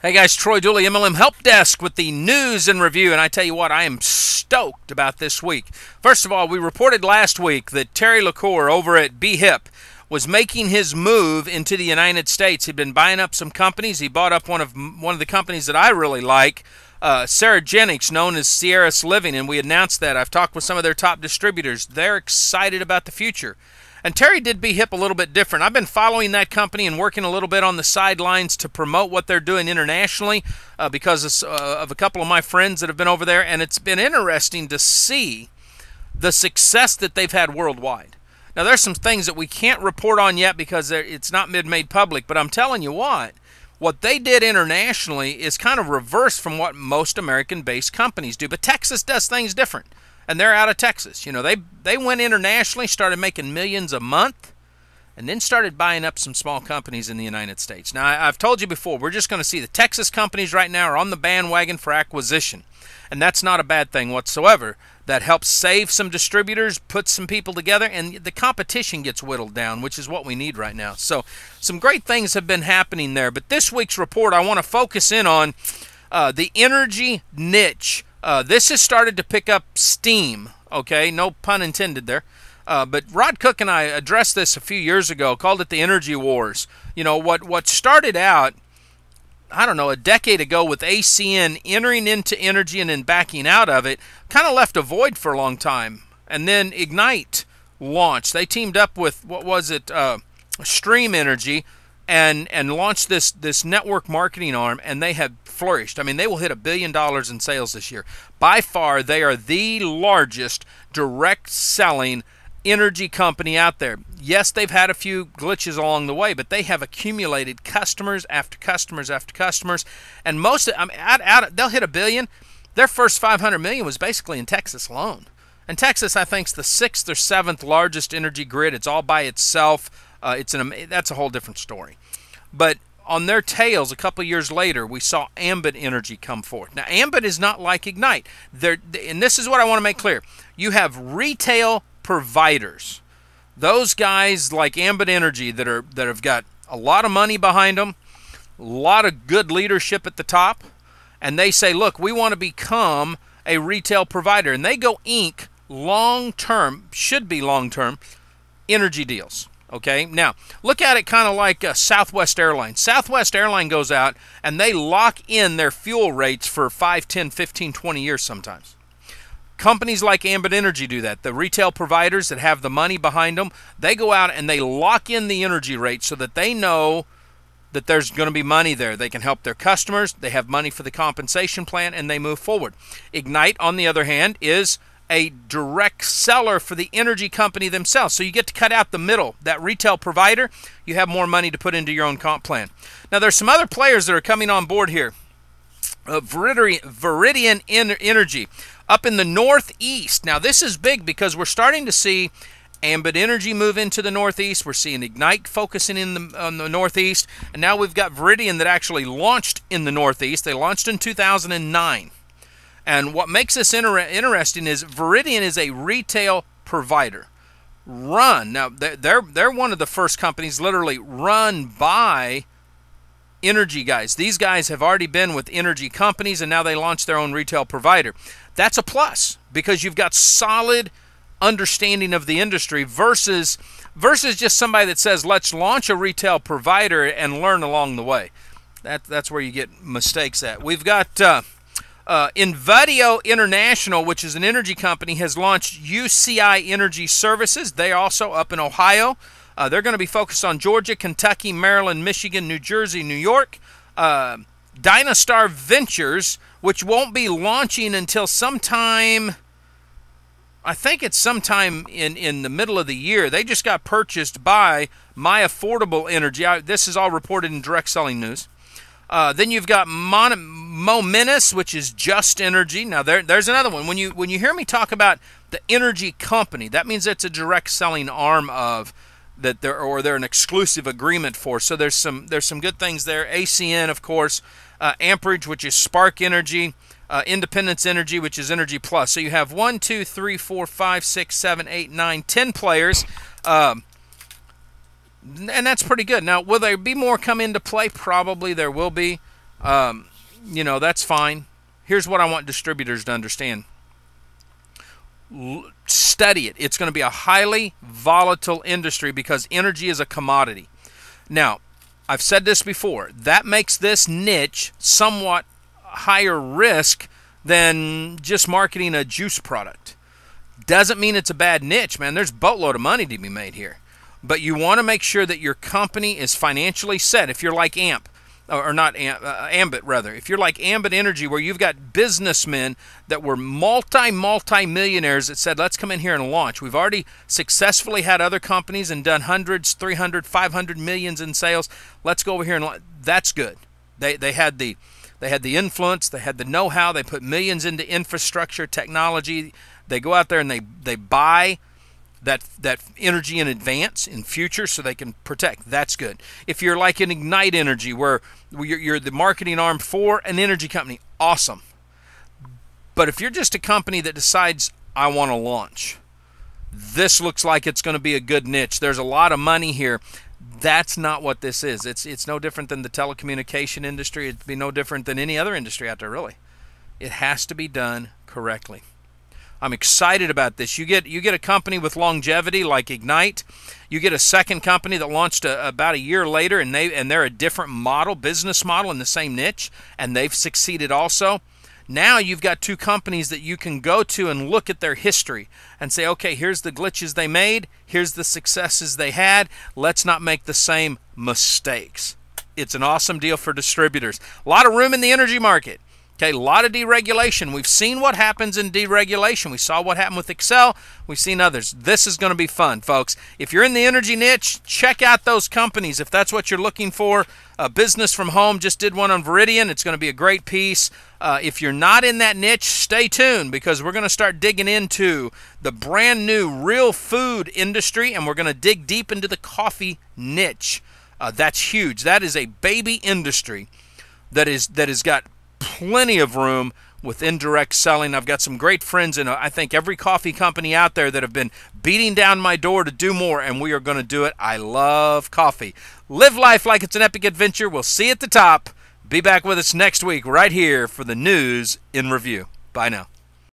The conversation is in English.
Hey guys, Troy Dooley, MLM Help Desk with the news and review, and I tell you what, I am stoked about this week. First of all, we reported last week that Terry LaCour over at BHIP was making his move into the United States. He'd been buying up some companies. He bought up one of the companies that I really like, Saragenics, known as Sierra's Living, and we announced that. I've talked with some of their top distributors. They're excited about the future. And Terry did BHIP a little bit different. I've been following that company and working a little bit on the sidelines to promote what they're doing internationally because of a couple of my friends that have been over there, and it's been interesting to see the success that they've had worldwide. Now, there's some things that we can't report on yet because it's not made public, but I'm telling you what they did internationally is kind of reverse from what most American-based companies do. But Texas does things different, and they're out of Texas. You know, they went internationally, started making millions a month, and then started buying up some small companies in the United States. Now, I've told you before, we're just going to see the Texas companies right now are on the bandwagon for acquisition, and that's not a bad thing whatsoever. That helps save some distributors, put some people together, and the competition gets whittled down, which is what we need right now. So some great things have been happening there. But this week's report, I want to focus in on the energy niche. This has started to pick up steam, okay? No pun intended there. But Rod Cook and I addressed this a few years ago, called it the energy wars. You know, what started out, I don't know, a decade ago with ACN entering into energy and then backing out of it, kind of left a void for a long time. And then Ignite launched. They teamed up with, what was it, Stream Energy, and launched this network marketing arm, and they have flourished. I mean, they will hit $1 billion in sales this year. By far, they are the largest direct selling energy company out there. Yes, they've had a few glitches along the way, but they have accumulated customers after customers after customers, and most of, I mean, they'll hit $1 billion. Their first 500 million was basically in Texas alone. And Texas, I think, is the 6th or 7th largest energy grid. It's all by itself. That's a whole different story. But on their tails, a couple of years later, we saw Ambit Energy come forth. Now, Ambit is not like Ignite. And this is what I want to make clear. You have retail providers. Those guys like Ambit Energy that have got a lot of money behind them, a lot of good leadership at the top, and they say, look, we want to become a retail provider. And they go ink long-term, should be long-term, energy deals. Okay, now look at it kind of like Southwest Airlines. Southwest Airline goes out and they lock in their fuel rates for 5, 10, 15, 20 years sometimes. Companies like Ambit Energy do that. The retail providers that have the money behind them, they go out and they lock in the energy rate so that they know that there's going to be money there. They can help their customers, they have money for the compensation plan, and they move forward. Ignite, on the other hand, is a direct seller for the energy company themselves. So you get to cut out the middle. That retail provider, you have more money to put into your own comp plan. Now, there's some other players that are coming on board here. Viridian Energy up in the Northeast. Now, this is big because we're starting to see Ambit Energy move into the Northeast. We're seeing Ignite focusing on the Northeast. And now we've got Viridian that actually launched in the Northeast. They launched in 2009. And what makes this interesting is Viridian is a retail provider. Now, they're one of the first companies literally run by energy guys. These guys have already been with energy companies, and now they launch their own retail provider. That's a plus because you've got solid understanding of the industry versus just somebody that says, let's launch a retail provider and learn along the way. That's where you get mistakes at. We've got Invadio International, which is an energy company, has launched UCI Energy Services. They are also up in Ohio. They're going to be focused on Georgia, Kentucky, Maryland, Michigan, New Jersey, New York. Dynastar Ventures, which won't be launching until sometime, I think it's sometime in the middle of the year. They just got purchased by My Affordable Energy. This is all reported in direct selling news. Then you've got Momentus, which is Just Energy. Now there's another one. When you hear me talk about the energy company, that means it's a direct selling arm of that they're an exclusive agreement for. So there's some good things there. ACN, of course, Amperage, which is Spark Energy, Independence Energy, which is Energy Plus. So you have 1, 2, 3, 4, 5, 6, 7, 8, 9, 10 players. And that's pretty good. Now, will there be more come into play? Probably there will be. You know, that's fine. Here's what I want distributors to understand. Study it. It's going to be a highly volatile industry because energy is a commodity. Now, I've said this before. That makes this niche somewhat higher risk than just marketing a juice product. Doesn't mean it's a bad niche, man. There's a boatload of money to be made here. But you want to make sure that your company is financially set. If you're like Ambit rather. If you're like Ambit Energy, where you've got businessmen that were multi-millionaires that said, let's come in here and launch. We've already successfully had other companies and done hundreds, 300, 500 millions in sales. Let's go over here and launch. That's good. They had the influence, they had the know-how, they put millions into infrastructure, technology. They go out there and they buy that energy in advance, in future, so they can protect. That's good. If you're like an Ignite Energy, where you're the marketing arm for an energy company, awesome. But if you're just a company that decides, I want to launch, this looks like it's going to be a good niche. There's a lot of money here. That's not what this is. It's no different than the telecommunication industry. It'd be no different than any other industry out there, really. It has to be done correctly. I'm excited about this. You get a company with longevity like Ignite. You get a second company that launched about a year later, and they're a different model, business model in the same niche, and they've succeeded also. Now you've got two companies that you can go to and look at their history and say, okay, here's the glitches they made, here's the successes they had. Let's not make the same mistakes. It's an awesome deal for distributors. A lot of room in the energy market. Okay, a lot of deregulation. We've seen what happens in deregulation. We saw what happened with Excel. We've seen others. This is going to be fun, folks. If you're in the energy niche, check out those companies if that's what you're looking for. Business from Home just did one on Veridian. It's going to be a great piece. If you're not in that niche, stay tuned, because we're going to start digging into the brand new real food industry, and we're going to dig deep into the coffee niche. That's huge. That is a baby industry that has got plenty of room with indirect selling. I've got some great friends in, I think, every coffee company out there that have been beating down my door to do more, and we are going to do it. I love coffee. Live life like it's an epic adventure. We'll see you at the top. Be back with us next week right here for the News in Review. Bye now.